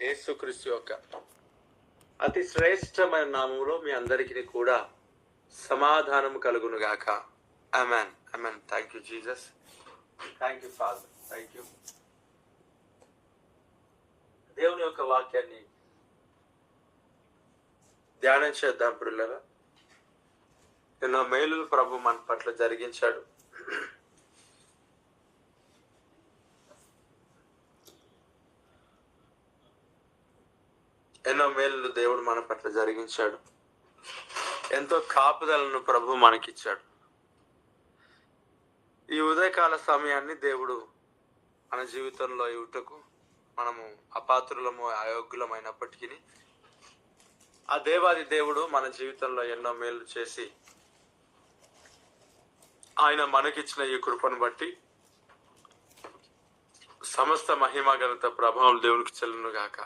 యేసుక్రీస్తు యొక్క అతి శ్రేష్టమైన నామములో మీ అందరికీ కూడా సమాధానం కలుగును గాక. ఆమేన్ ఆమేన్. Thank you Jesus, thank you father, thank you. దేవుని యొక్క వాక్యాన్ని ధ్యానం చేద్దాం ప్రియులారా. ఎన్నో మేలులు ప్రభు మన పట్ల జరిగించాడు. ఎన్నో మేలులు దేవుడు మన పట్ల జరిగించాడు. ఎంతో కాపుదలను ప్రభు మనకిచ్చాడు. ఈ ఉదయకాల సమయాన్ని దేవుడు మన జీవితంలో ఇవ్వటకు మనము అపాత్రులము, అయోగ్యులమైనప్పటికీ ఆ దేవాది దేవుడు మన జీవితంలో ఎన్నో మేలు చేసి ఆయన మనకిచ్చిన ఈ కృపను బట్టి సమస్త మహిమ ఘనత ప్రభావం దేవునికి చెల్లును గాక.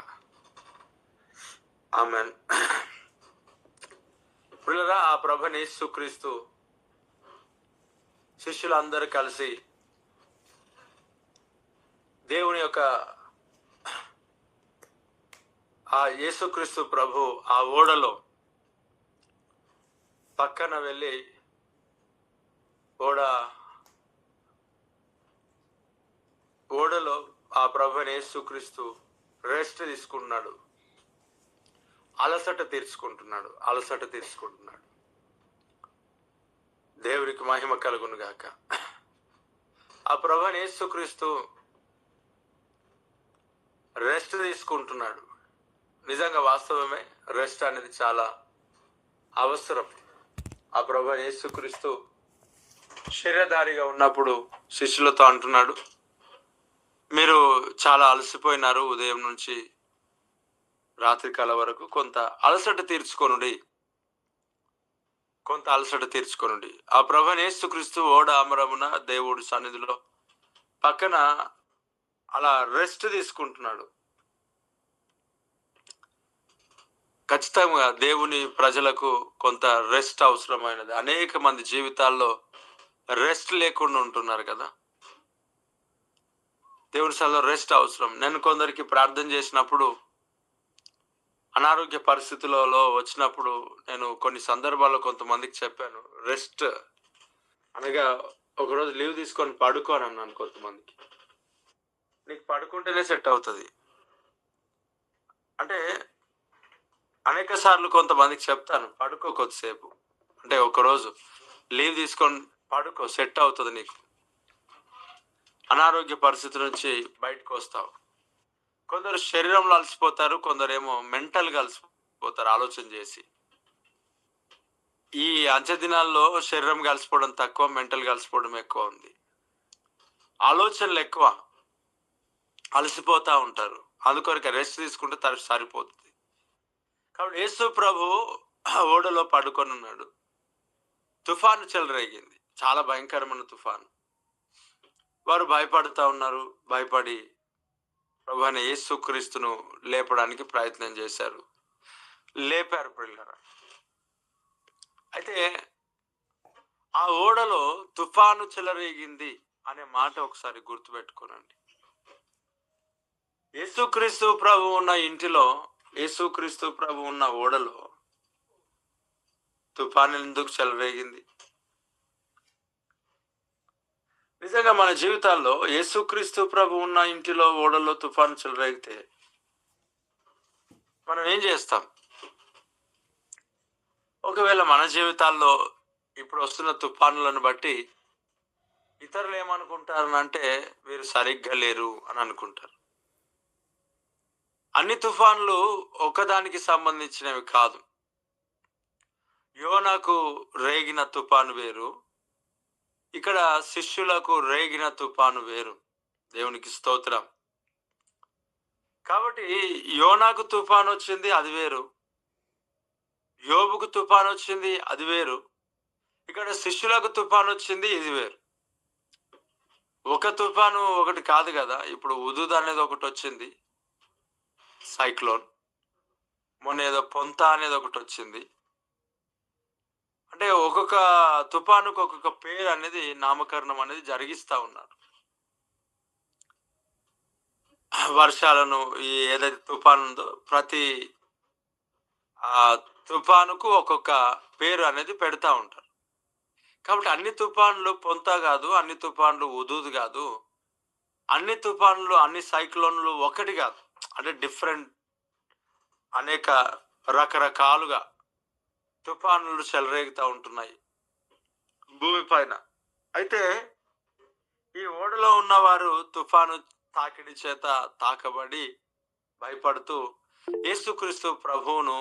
ఆమేన్. ప్రియులారా, ఆ ప్రభుని యేసుక్రీస్తు శిష్యులందరూ కలిసి దేవుని యొక్క ఆ యేసుక్రీస్తు ప్రభు ఆ ఓడలో పక్కన వెళ్ళి ఓడలో ఆ ప్రభుని యేసుక్రీస్తు రెస్ట్ తీసుకుంటున్నాడు, అలసట తీర్చుకుంటున్నాడు. దేవునికి మహిమ కలుగును గాక. ఆ ప్రభుని యేసుక్రీస్తు రెస్ట్ తీసుకుంటున్నాడు. నిజంగా వాస్తవమే, రెస్ట్ అనేది చాలా అవసరం. ఆ ప్రభుని యేసుక్రీస్తు శరీరధారిగా ఉన్నప్పుడు శిష్యులతో అంటున్నాడు, మీరు చాలా అలసిపోయినారు, ఉదయం నుంచి రాత్రి కాల వరకు కొంత అలసట తీర్చుకొనుడి. ఆ ప్రభుని యేసుక్రీస్తు ఓడ అమరమున దేవుడి సన్నిధిలో పక్కన అలా రెస్ట్ తీసుకుంటున్నాడు. ఖచ్చితంగా దేవుని ప్రజలకు కొంత రెస్ట్ అవసరమైనది. అనేక మంది జీవితాల్లో రెస్ట్ లేకుండా ఉంటున్నారు కదా. దేవుని సన్నిధిలో రెస్ట్ అవసరం. నేను కొందరికి ప్రార్థన చేసినప్పుడు అనారోగ్య పరిస్థితులలో వచ్చినప్పుడు నేను కొన్ని సందర్భాల్లో కొంతమందికి చెప్పాను, రెస్ట్ అనగా ఒకరోజు లీవ్ తీసుకొని పడుకోని అన్నాను కొంతమందికి. నీకు పడుకుంటేనే సెట్ అవుతుంది అంటే అనేక సార్లు కొంతమందికి చెప్తాను, పడుకో కొద్దిసేపు, అంటే ఒకరోజు లీవ్ తీసుకొని పడుకో, సెట్ అవుతుంది, నీకు అనారోగ్య పరిస్థితి నుంచి బయటకు వస్తావు. కొందరు శరీరంలో అలసిపోతారు, కొందరేమో మెంటల్గా అలసిపోతారు ఆలోచన చేసి. ఈ అంచె దినాల్లో శరీరం కలిసిపోవడం తక్కువ, మెంటల్ కలిసిపోవడం ఎక్కువ ఉంది. ఆలోచనలు ఎక్కువ, అలసిపోతూ ఉంటారు. అందుకొరకు రెస్ట్ తీసుకుంటే సరిపోతుంది. కాబట్టి యేసు ప్రభు ఓడలో పడుకొని ఉన్నాడు. తుఫాను చెలరేగింది, చాలా భయంకరమైన తుఫాను. వారు భయపడుతూ ఉన్నారు. భయపడి ప్రభు అయిన యేసుక్రీస్తును లేపడానికి ప్రయత్నం చేశారు. లేపారు పిల్లరా. అయితే ఆ ఓడలో తుఫాను చెలరేగింది అనే మాట ఒకసారి గుర్తుపెట్టుకోనండి. యేసుక్రీస్తు ప్రభు ఉన్న ఇంటిలో, యేసుక్రీస్తు ప్రభు ఉన్న ఓడలో తుఫాను ఎందుకు చెలరేగింది? నిజంగా మన జీవితాల్లో యేసుక్రీస్తు ప్రభు ఉన్న ఇంటిలో ఓడలో తుఫాను చెలరేగితే మనం ఏం చేస్తాం? ఒకవేళ మన జీవితాల్లో ఇప్పుడు వస్తున్న తుఫానులను బట్టి ఇతరులు ఏమనుకుంటారనంటే వీరు సరిగ్గా లేరు అని అనుకుంటారు. అన్ని తుఫాన్లు ఒకదానికి సంబంధించినవి కాదు. యోనాకు రేగిన తుఫాను వేరు, ఇక్కడ శిష్యులకు రేగిన తుఫాను వేరు. దేవునికి స్తోత్రం. కాబట్టి యోనాకు తుఫాను వచ్చింది, అది వేరు. యోబుకు తుఫాను వచ్చింది, అది వేరు. ఇక్కడ శిష్యులకు తుఫాను వచ్చింది, ఇది వేరు. ఒక తుఫాను ఒకటి కాదు కదా. ఇప్పుడు ఉదూద్ అనేది ఒకటి వచ్చింది, సైక్లోన్. మొన్న ఏదో పొంత అనేది ఒకటి వచ్చింది. అంటే ఒక్కొక్క తుఫానుకు ఒక్కొక్క పేరు అనేది, నామకరణం అనేది జరిగిస్తూ ఉన్నారు. వర్షాలను ఈ ఏదైతే తుఫాన్ ఉందో ప్రతి ఆ తుఫానుకు ఒక్కొక్క పేరు అనేది పెడతా ఉంటారు. కాబట్టి అన్ని తుఫాన్లు పొంతా కాదు, అన్ని తుఫాన్లు హుదూద్ కాదు, అన్ని తుఫాన్లు అన్ని సైక్లోన్లు ఒకటి కాదు. అంటే డిఫరెంట్ అనేక రకరకాలుగా తుఫానులు చెలరేగుతా ఉంటున్నాయి భూమి పైన. అయితే ఈ ఓడలో ఉన్నవారు తుఫాను తాకిడి చేత తాకబడి భయపడుతూ యేసుక్రీస్తు ప్రభువును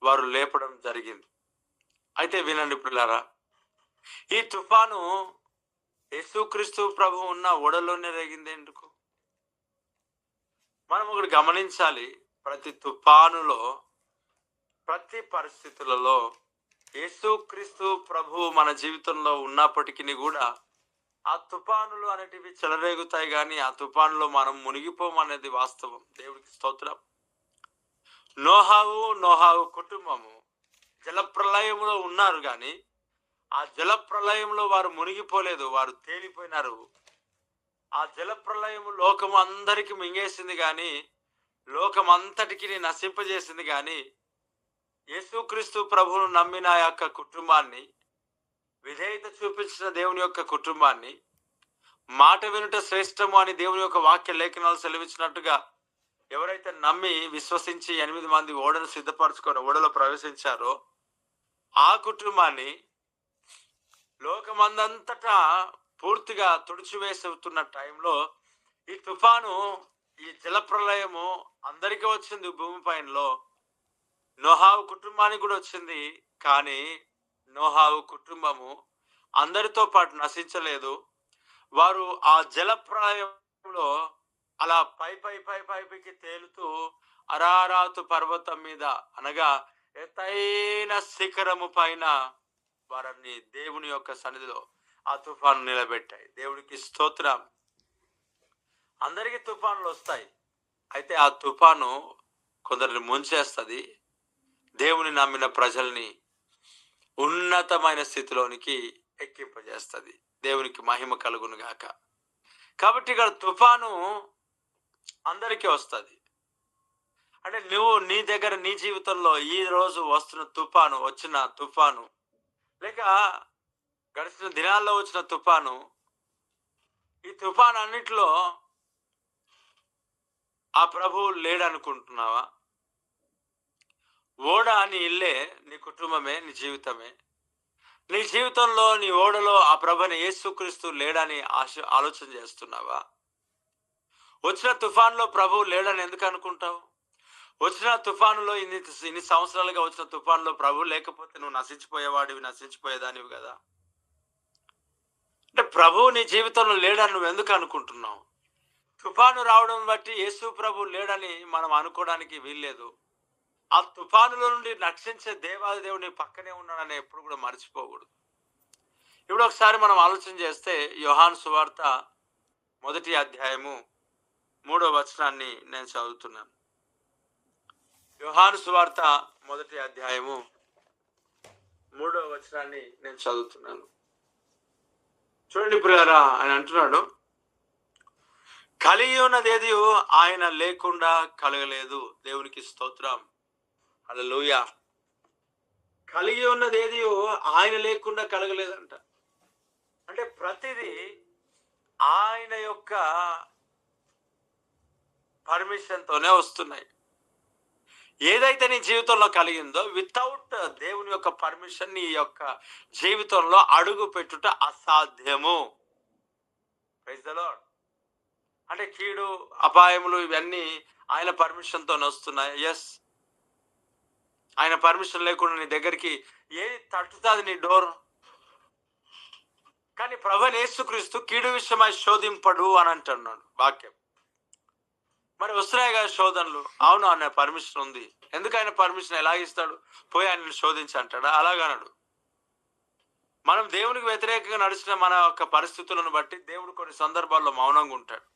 వారు లేపడం జరిగింది. అయితే వినండి పిల్లారా, ఈ తుఫాను యేసుక్రీస్తు ప్రభు ఉన్న ఓడలోనే రేగింది ఎందుకు? మనం ఒకటి గమనించాలి. ప్రతి తుఫానులో, ప్రతి పరిస్థితులలో యేసుక్రీస్తు ప్రభు మన జీవితంలో ఉన్నప్పటికీ కూడా ఆ తుఫానులు అనేటివి చెలరేగుతాయి, కానీ ఆ తుఫానులో మనం మునిగిపోమనేది వాస్తవం. దేవుడికి స్తోత్రం. నోహావు కుటుంబము జలప్రలయంలో ఉన్నారు, కానీ ఆ జలప్రలయంలో వారు మునిగిపోలేదు, వారు తేలిపోయినారు. ఆ జలప్రలయం లోకము అందరికి మింగేసింది, కానీ లోకం అంతటికి నశింపజేసింది. కానీ యేసుక్రీస్తు ప్రభువును నమ్మిన ఆ యొక్క కుటుంబాన్ని, విధేయత చూపించిన దేవుని యొక్క కుటుంబాన్ని, మాట వినుట శ్రేష్టము అని దేవుని యొక్క వాక్య లేఖనాలు సెలవిచ్చినట్టుగా ఎవరైతే నమ్మి విశ్వసించి 8 మంది ఓడను సిద్ధపరచుకొని ఓడలో ప్రవేశించారో ఆ కుటుంబాన్ని లోకమందంతటా పూర్తిగా తుడిచివేస్తున్న టైంలో ఈ తుఫాను, ఈ జలప్రలయము అందరికీ వచ్చింది భూమి పైనలో. నోహావు కుటుంబానికి కూడా వచ్చింది, కానీ నోహావు కుటుంబము అందరితో పాటు నశించలేదు. వారు ఆ జలప్రలయంలో అలా పైకి తేలుతూ అరారాతు పర్వతం మీద, అనగా ఎత్తైన శిఖరము పైన వారిని దేవుని యొక్క సన్నిధిలో ఆ తుఫాను నిలబెట్టాయి. దేవుడికి స్తోత్రం. అందరికీ తుఫానులు వస్తాయి, అయితే ఆ తుఫాను కొందరిని ముంచేస్తుంది, దేవుని నమ్మిన ప్రజల్ని ఉన్నతమైన స్థితిలోనికి ఎక్కింపజేస్తుంది. దేవునికి మహిమ కలుగును గాక. కాబట్టి ఇక్కడ తుఫాను అందరికీ వస్తుంది. అంటే నువ్వు నీ దగ్గర నీ జీవితంలో ఈ రోజు వచ్చిన తుఫాను, లేక గడిచిన దినాల్లో వచ్చిన తుఫాను, ఈ తుఫాను అన్నిటిలో ఆ ప్రభువు లేడనుకుంటున్నావా? ఓడ నీ ఇల్లే, నీ కుటుంబమే, నీ జీవితమే. నీ జీవితంలో నీ ఓడలో ఆ ప్రభుని యేసుక్రీస్తు లేడని ఆలోచన చేస్తున్నావా? వచ్చిన తుఫానులో ప్రభువు లేడని ఎందుకు అనుకుంటావు? వచ్చిన తుఫానులో ఇన్ని సంవత్సరాలుగా వచ్చిన తుఫానులో ప్రభు లేకపోతే నువ్వు నశించిపోయేదానివి కదా. అంటే ప్రభువు నీ జీవితంలో లేడని నువ్వు ఎందుకు అనుకుంటున్నావు? తుఫాను రావడం బట్టి యేసు ప్రభు లేడని మనం అనుకోవడానికి వీల్లేదు. ఆ తుఫానులో నుండి రక్షించే దేవాది దేవుడు నీ పక్కనే ఉన్నాడని ఎప్పుడు కూడా మర్చిపోకూడదు. ఇప్పుడు ఒకసారి మనం ఆలోచన చేస్తే యోహాను సువార్త 1వ అధ్యాయము 3వ వచనాన్ని నేను చదువుతున్నాను. యోహాను సువార్త 1వ అధ్యాయము 3వ వచనాన్ని నేను చదువుతున్నాను. చూడండి ప్రియులారా, ఆయన అంటున్నాడు, కలిగి ఉన్నదేది ఆయన లేకుండా కలగలేదు. దేవునికి స్తోత్రం. హల్లెలూయా. కలిగి ఉన్నదేది ఆయన లేకుండా కలగలేదంట. అంటే ప్రతిదీ ఆయన యొక్క పర్మిషన్తోనే వస్తున్నాయి. ఏదైతే నీ జీవితంలో కలిగిందో వితౌట్ దేవుని యొక్క పర్మిషన్ నీ యొక్క జీవితంలో అడుగు పెట్టుట అసాధ్యము. Praise the Lord. అంటే కీడు, అపాయములు ఇవన్నీ ఆయన పర్మిషన్తో వస్తున్నాయి. ఎస్, ఆయన పర్మిషన్ లేకుండా నీ దగ్గరికి ఏది తట్టుతుంది నీ డోర్? కానీ ప్రభువైన యేసుక్రీస్తు కీడు విషయమై శోధింపడు అని అంటున్నాడు వాక్యం. మరి వస్తున్నాయి కదా శోధనలు. అవును, ఆయన పర్మిషన్ ఉంది. ఎందుకు ఆయన పర్మిషన్ ఎలాగిస్తాడు? పోయి ఆయనను శోధించి అంటాడా? అలాగనడు. మనం దేవునికి వ్యతిరేకంగా నడిచిన మన యొక్క పరిస్థితులను బట్టి దేవుడు కొన్ని సందర్భాల్లో మౌనంగా ఉంటాడు.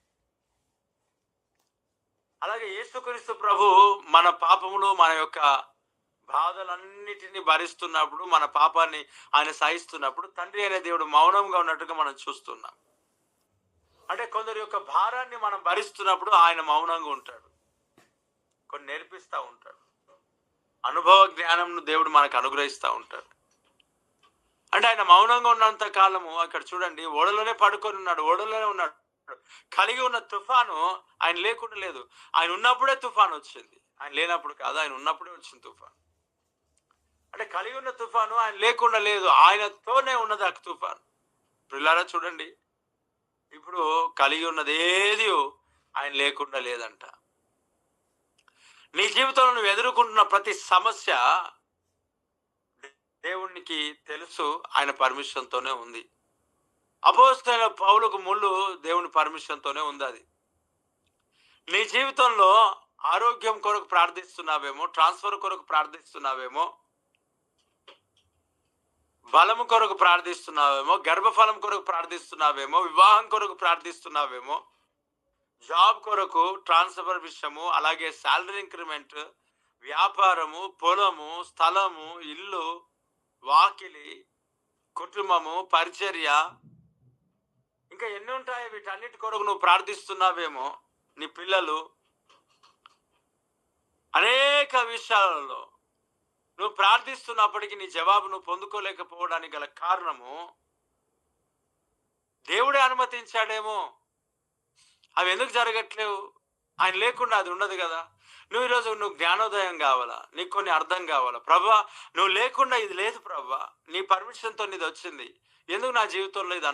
అలాగే యేసుక్రీస్తు ప్రభు మన పాపములు, మన యొక్క బాధలన్నిటిని భరిస్తున్నప్పుడు, మన పాపాన్ని ఆయన సహిస్తున్నప్పుడు తండ్రి అనే దేవుడు మౌనంగా ఉన్నట్టుగా మనం చూస్తున్నాం. అంటే కొందరి యొక్క భారాన్ని మనం భరిస్తున్నప్పుడు ఆయన మౌనంగా ఉంటాడు, కొన్ని నేర్పిస్తూ ఉంటాడు, అనుభవ జ్ఞానంను దేవుడు మనకు అనుగ్రహిస్తూ ఉంటాడు. అంటే ఆయన మౌనంగా ఉన్నంత కాలము అక్కడ చూడండి, ఓడలోనే పడుకొని ఉన్నాడు, ఓడలోనే ఉన్నాడు. కలిగి ఉన్న తుఫాను ఆయన లేకుండా లేదు. ఆయన ఉన్నప్పుడే తుఫాను వచ్చింది, ఆయన లేనప్పుడు కాదు, ఆయన ఉన్నప్పుడే వచ్చింది తుఫాను. అంటే కలిగి ఉన్న తుఫాను ఆయన లేకుండా లేదు, ఆయనతోనే ఉన్నది ఆ తుఫాను. పిల్లారా చూడండి, ఇప్పుడు కలిగి ఉన్నది ఏది ఆయన లేకుండా లేదంట. నీ జీవితంలో నువ్వు ఎదుర్కొంటున్న ప్రతి సమస్య దేవునికి తెలుసు, ఆయన పర్మిషన్తోనే ఉంది. అపోస్తలుడైన పౌలుకు ముళ్ళు దేవుని పర్మిషన్తోనే ఉంది. అది నీ జీవితంలో ఆరోగ్యం కొరకు ప్రార్థిస్తున్నావేమో, ట్రాన్స్ఫర్ కొరకు ప్రార్థిస్తున్నావేమో, బలము కొరకు ప్రార్థిస్తున్నావేమో, గర్భఫలం కొరకు ప్రార్థిస్తున్నావేమో, వివాహం కొరకు ప్రార్థిస్తున్నావేమో, జాబ్ కొరకు, ట్రాన్స్ఫర్ విషయము, అలాగే శాలరీ ఇంక్రిమెంట్, వ్యాపారము, పొలము, స్థలము, ఇల్లు, వాకిలి, కుటుంబము, పరిచర్య, ఇంకా ఎన్ని ఉంటాయి, వీటన్నిటి కొరకు నువ్వు ప్రార్థిస్తున్నావేమో, నీ పిల్లలు, అనేక విషయాలలో నువ్వు ప్రార్థిస్తున్నప్పటికీ నీ జవాబు నువ్వు పొందుకోలేకపోవడానికి గల కారణము దేవుడే అనుమతించాడేమో. అవి ఎందుకు జరగట్లేవు? ఆయన లేకుండా అది ఉండదు కదా. నువ్వు ఈరోజు నువ్వు జ్ఞానోదయం కావాలా, నీకు కొన్ని అర్థం కావాలా, ప్రభా నువ్వు లేకుండా ఇది లేదు ప్రభా, నీ పర్మిషన్తో ఇది వచ్చింది, ఎందుకు నా జీవితంలో ఇది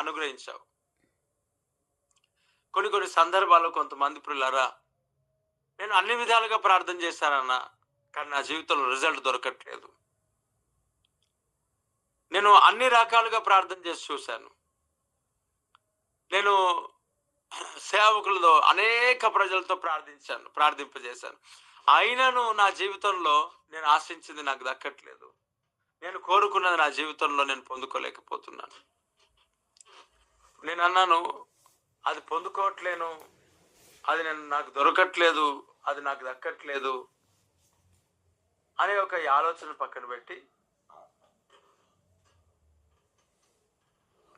అనుగ్రహించావు. కొన్ని సందర్భాల్లో కొంతమంది పిల్లరా, నేను అన్ని విధాలుగా ప్రార్థన చేశానన్నా కానీ నా జీవితంలో రిజల్ట్ దొరకట్లేదు. నేను అన్ని రకాలుగా ప్రార్థన చేసి చూశాను, నేను సేవకులతో అనేక ప్రజలతో ప్రార్థింపజేశాను, అయినను నా జీవితంలో నేను ఆశించింది నాకు దక్కట్లేదు, నేను కోరుకున్నది నా జీవితంలో నేను పొందుకోలేకపోతున్నాను. నేను అన్నాను, అది పొందుకోవట్లేను, అది నాకు దొరకట్లేదు, అది నాకు దక్కట్లేదు అనే ఒక ఆలోచన పక్కన పెట్టి,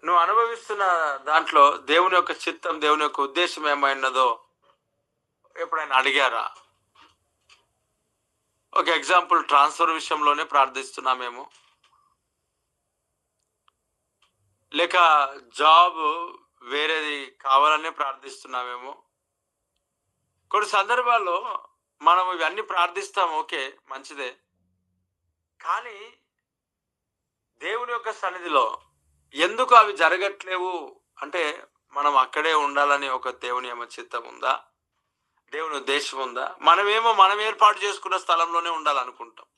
నువ్వు అనుభవిస్తున్న దాంట్లో దేవుని యొక్క చిత్తం, దేవుని యొక్క ఉద్దేశం ఏమైనదో ఎప్పుడైనా అడిగారా? ఒక ఎగ్జాంపుల్, ట్రాన్స్ఫర్ విషయంలోనే ప్రార్థిస్తున్నామేమో, లేక జాబ్ వేరేది కావాలనే ప్రార్థిస్తున్నామేమో. కొన్ని సందర్భాల్లో మనం ఇవన్నీ ప్రార్థిస్తాం, ఓకే మంచిదే, కానీ దేవుని యొక్క సన్నిధిలో ఎందుకు అవి జరగట్లేవు అంటే మనం అక్కడే ఉండాలని ఒక దేవుని ఏమో చిత్తం ఉందా, దేవుని ఉద్దేశం ఉందా? మనం ఏర్పాటు చేసుకున్న స్థలంలోనే ఉండాలనుకుంటాం,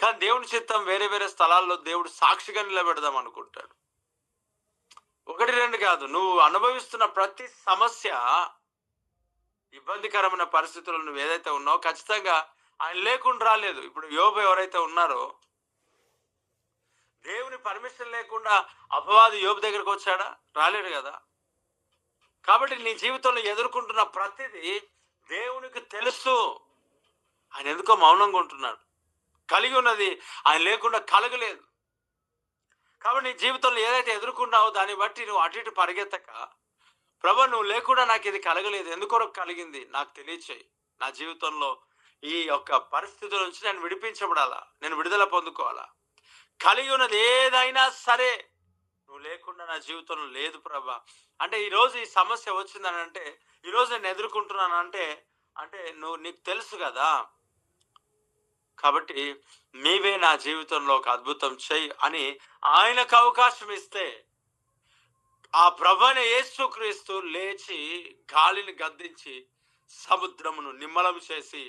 కానీ దేవుని చిత్తం వేరే వేరే స్థలాల్లో దేవుడు సాక్షిగా నిలబెడదాం అనుకుంటాడు. 1, 2 కాదు, నువ్వు అనుభవిస్తున్న ప్రతి సమస్య, ఇబ్బందికరమైన పరిస్థితుల్లో నువ్వు ఏదైతే ఉన్నావో ఖచ్చితంగా ఆయన లేకుండా రాలేదు. ఇప్పుడు యోబు ఎవరైతే ఉన్నారో, దేవుని పర్మిషన్ లేకుండా అపవాది యోబు దగ్గరకు వచ్చాడా? రాలేడు కదా. కాబట్టి నీ జీవితంలో ఎదుర్కొంటున్న ప్రతిదీ దేవునికి తెలుసు, ఆయన ఎందుకో మౌనంగా ఉంటున్నాడు. కలిగి ఉన్నది ఆయన లేకుండా కలగలేదు. కాబట్టి నీ జీవితంలో ఏదైతే ఎదుర్కొన్నావో దాన్ని బట్టి నువ్వు అటు ఇటు పరిగెత్తక, ప్రభు నువ్వు లేకుండా నాకు ఇది కలగలేదు, ఎందుకొరకు కలిగింది నాకు తెలియచేయి, నా జీవితంలో ఈ యొక్క పరిస్థితుల నుంచి నేను విడిపించబడాలా, నేను విడుదల పొందుకోవాలా, కలిగి ఉన్నది ఏదైనా సరే నువ్వు లేకుండా నా జీవితంలో లేదు ప్రభా. అంటే ఈరోజు ఈ సమస్య వచ్చిందని అంటే, ఈరోజు నేను ఎదుర్కొంటున్నాను అంటే నీకు తెలుసు కదా. కాబట్టి నీవే నా జీవితంలో ఒక అద్భుతం చెయ్యి అని ఆయనకు అవకాశం ఇస్తే, ఆ ప్రభువైన యేసుక్రీస్తు లేచి గాలిని గద్దించి సముద్రమును నిమ్మలం చేసి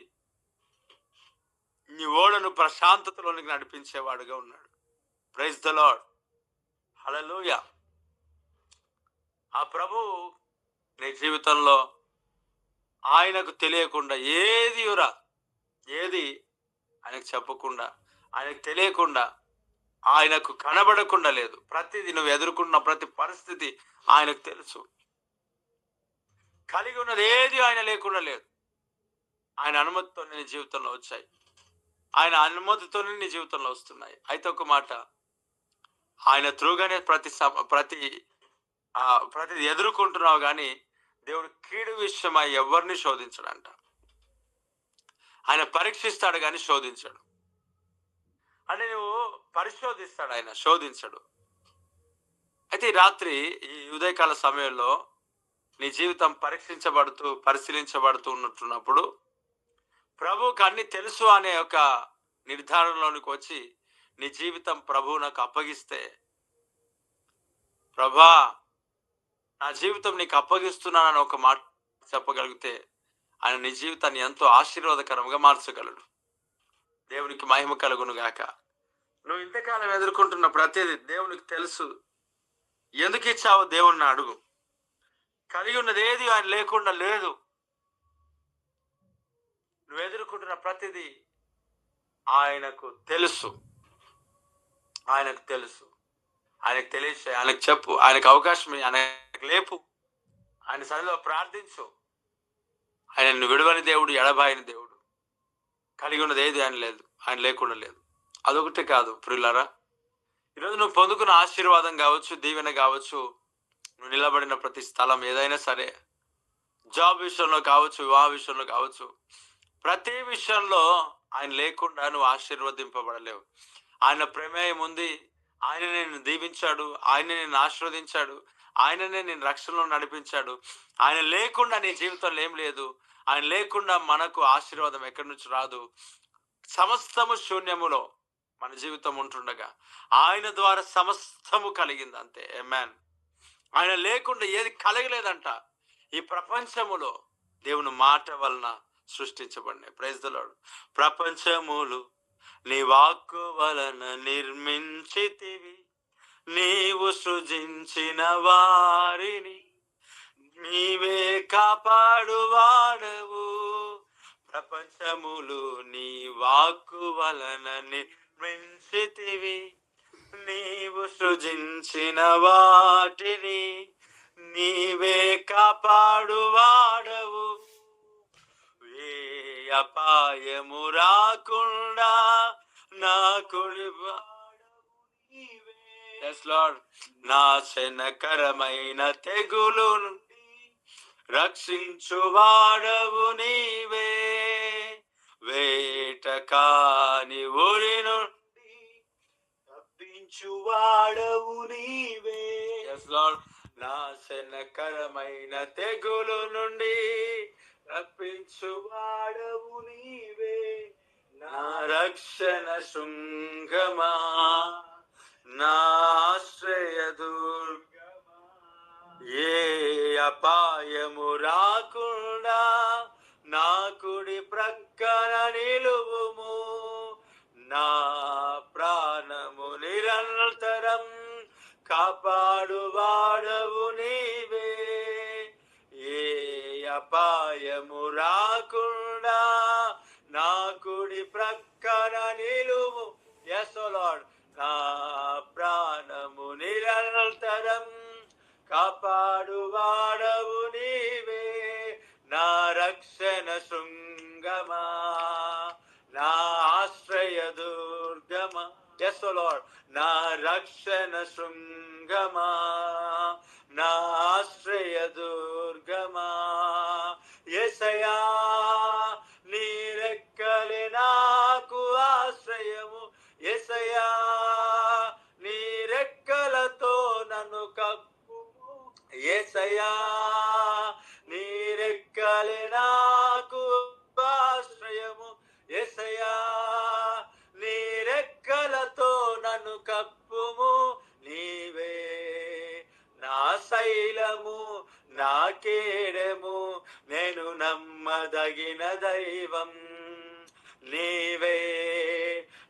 నీ ఓడను ప్రశాంతతలోనికి నడిపించేవాడుగా ఉన్నాడు. ప్రైజ్ ద లార్డ్, హల్లెలూయా. ఆ ప్రభు నీ జీవితంలో ఆయనకు తెలియకుండా ఏది ఆయనకు చెప్పకుండా, ఆయనకు తెలియకుండా, ఆయనకు కనబడకుండా లేదు. ప్రతిదీ నువ్వు ఎదుర్కొన్న ప్రతి పరిస్థితి ఆయనకు తెలుసు. కలిగి ఉన్నది ఏది ఆయన లేకుండా లేదు. ఆయన అనుమతితో నీ జీవితంలో వచ్చాయి, ఆయన అనుమతితోనే నీ జీవితంలో వస్తున్నాయి. అయితే ఒక మాట, ఆయన త్రూగానే ప్రతి ప్రతిది ఎదుర్కొంటున్నావు కానీ దేవుడు కీడు విషయమై ఎవరిని శోధించడంట. ఆయన పరీక్షిస్తాడు కానీ శోధించడు. అంటే నువ్వు పరిశోధిస్తాడు, ఆయన శోధించడు. అయితే ఈ రాత్రి, ఈ ఉదయకాల సమయంలో నీ జీవితం పరిశీలించబడుతూ ఉన్నట్టున్నప్పుడు ప్రభువుకి అన్ని తెలుసు అనే ఒక నిర్ధారణలోనికి వచ్చి నీ జీవితం ప్రభువు నాకు అప్పగిస్తే, ప్రభా నా జీవితం నీకు అప్పగిస్తున్నానని ఒక మాట చెప్పగలిగితే ఆయన నీ జీవితాన్ని ఎంతో ఆశీర్వాదకరంగా మార్చగలడు. దేవునికి మహిమ కలుగును గాక. నువ్వు ఇంతకాలం ఎదుర్కొంటున్న ప్రతిదీ దేవునికి తెలుసు. ఎందుకు ఇచ్చావో దేవుణ్ణి అడుగు. కలిగి ఉన్నది ఏది ఆయన లేకుండా లేదు. నువ్వు ఎదుర్కొంటున్న ప్రతిదీ ఆయనకు తెలుసు. ఆయనకు తెలుసు. ఆయనకు తెలియచే, ఆయనకు చెప్పు, ఆయనకు అవకాశం, ఆయనకు లేపు, ఆయన సన్నిధిలో ప్రార్థించు. ఆయన విడువని దేవుడు, ఎడబాయని దేవుడు. కలిగి ఉన్నది ఏది ఆయన లేదు, ఆయన లేకుండా లేదు. అదొకటే కాదు ప్రియులారా, ఈరోజు నువ్వు పొందుకున్న ఆశీర్వాదం కావచ్చు, దీవెన కావచ్చు, నువ్వు నిలబడిన ప్రతి స్థలం ఏదైనా సరే, జాబ్ విషయంలో కావచ్చు, వివాహ విషయంలో కావచ్చు, ప్రతి విషయంలో ఆయన లేకుండా నువ్వు ఆశీర్వదింపబడలేవు. ఆయన ప్రమేయం ఉంది. ఆయన నేను దీవించాడు, ఆయన నేను ఆశీర్వదించాడు, ఆయననే నేను రక్షణలో నడిపించాడు. ఆయన లేకుండా నీ జీవితంలో ఏం లేదు. ఆయన లేకుండా మనకు ఆశీర్వాదం ఎక్కడి నుంచి రాదు. సమస్తము శూన్యములో మన జీవితం ఉంటుండగా ఆయన ద్వారా సమస్తము కలిగింది, అంతే. ఆమేన్. ఆయన లేకుండా ఏది కలగలేదంట. ఈ ప్రపంచములో దేవుని మాట వలన సృష్టించబడినాయి. Praise the Lord. ప్రపంచములు నీ వాక్కు వలన నిర్మించితివి, నీవు సృజించిన వారిని నీవే కాపాడువాడవు. ప్రపంచములు నీ వాక్కు వలన నిర్మించితివి, నీవు సృజించిన వాటిని నీవే కాపాడువాడవు. ఏ అపాయము రాకుండా నా కుడి నాశనకరమైన తెగులు నుండి రక్షించువాడవు నీవే. వేట కాని ఊరి నుండి తప్పించువాడవు నీవే. నాశనకరమైన తెగులు నుండి రప్పించువాడవు నీవే. నా రక్షణ శృంగమా, నా ఆశ్రయ దుర్గమా, ఏ అపాయము రాకుండా నా కుడి ప్రక్కన నిలువుము. నా ప్రాణము నిరంతరం కాపాడువాడవు నీవే. ఏ అపాయము రాకుండా నా కుడి ప్రక్కన నిలువు. yes o lord. నా ప్రాణము నిరంతరం కాపాడువాడవు నీవే. నా రక్షణ శృంగమా, నా ఆశ్రయ దుర్గమా. yes o lord. నా రక్షణ శృంగమా, నా ఆశ్రయ దుర్గమా. యేసయ్యా నీ రెక్కలే నాకు ఆశ్రయము. యేసయ్యా నీ రెక్కలతో నన్ను కప్పుము. యేసయ్యా నీ రెక్కలే నాకు ఆశ్రయము. యేసయ్యా నీ రెక్కలతో నన్ను కప్పుము. నీవే నా శైలము, నా కేడము, నేను నమ్మదగిన దైవం. నీవే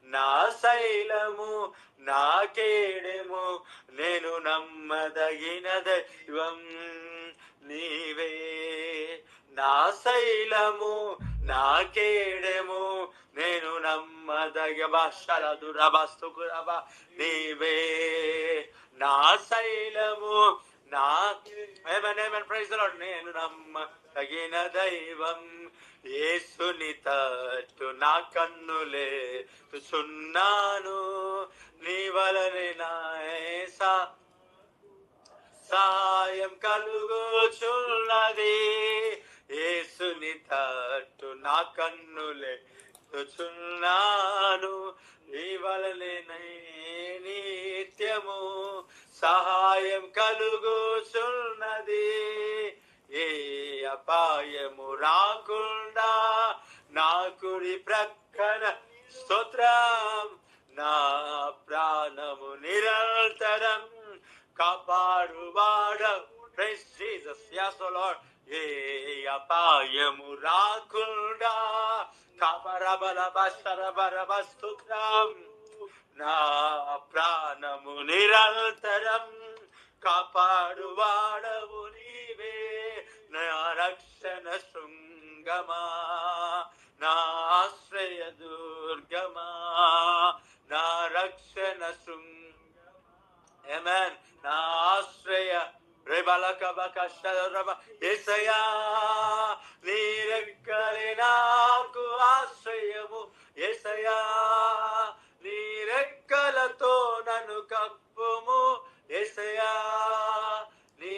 నా శైలము, నా కేడము, నేను నమ్మదగిన దైవం. నీవే నా శైలము, నా కేడము, నేను నమ్మదగిన నీవే నా శైలము, నా ప్రైజ్ ది లార్డ్. నేను నమ్మదగిన దైవం. యేసుని తట్టు నా కన్నులే చూచున్నాను, నీ వలనే నా సహాయం కలుగుచున్నది. యేసుని తట్టు నా కన్నులే చున్నాను, ఈ వలనే నిత్యము సహాయం కలుగుచున్నది. ఏ అపాయము రాకుండా నా కుడి ప్రక్కన స్తోత్రం, నా ప్రాణము నిరంతరం కాపాడువాడవు. Praise Jesus. yes o lord. ఏ అపాయము రాకుండా స్తోత్రం, నా ప్రాణము నిరంతరం కాపాడువాడవు నీవే. నా రక్షణ శృంగమా, నా ఆశ్రయ దుర్గమా, నా రక్షణ శృంగమా. ఆమేన్. నా ఆశ్రయ యేసయ్యా, నీ రెక్కలే నాకు ఆశ్రయము. యేసయ్యా, నీ రెక్కలతో నన్ను కప్పుము. యేసయ్యా, నీ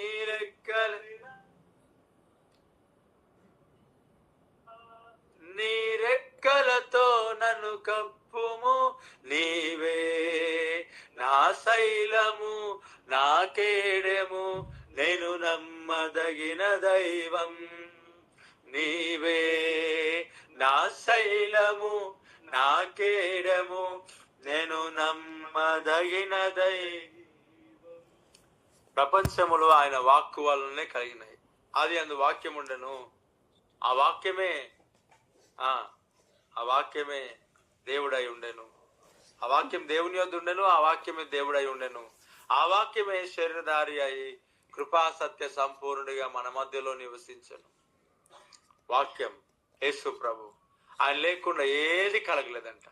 రెక్కలతో నన్ను కప్పుము. నీవే నా శైలము, నా కేడెము, నేను నమ్మదగిన దైవం. నీవే నా శైలము, నా కేడెము, నేను నమ్మదగిన దైవం. ప్రపంచములు ఆయన వాక్కు వల్లనే కలిగినాయి. అది అందు వాక్యం ఉండెను, ఆ వాక్యమే దేవుడై ఉండెను. ఆ వాక్యం దేవుని యొద్ద ఉండెను, ఆ వాక్యమే దేవుడై ఉండెను. ఆ వాక్యమే శరీరధారి అయి కృపా సత్య సంపూర్ణుడిగా మన మధ్యలో నివసించను. వాక్యం యేసు ప్రభు. ఆయన లేకుండా ఏది కలగలేదంట.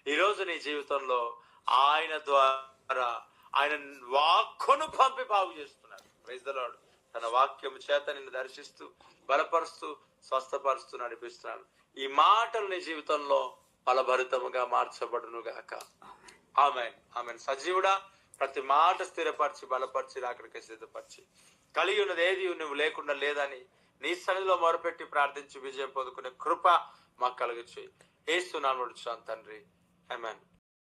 ఈరోజు నీ జీవితంలో ఆయన ద్వారా ఆయన వాక్కును పంపి బాగు చేస్తున్నాడు. Praise the Lord. తన వాక్యం చేత నిన్ను దర్శిస్తూ బలపరుస్తూ స్వస్థపరుస్తూ నడిపిస్తున్నాడు. ఈ మాటలు నీ జీవితంలో ఫలభరితముగా మార్చబడును గాక. ఆమేన్. ఆమేన్. సజీవుడా, ప్రతి మాట స్థిరపరిచి బలపరిచి అక్కడికి సిద్ధపరిచి కలిగి ఉన్నది ఏది నువ్వు లేకుండా లేదని నీ సన్నిధిలో మొరపెట్టి ప్రార్థించి విజయం పొందుకునే కృప మాకు కలుగచ్చు. యేసు నామమున తండ్రి. ఆమేన్.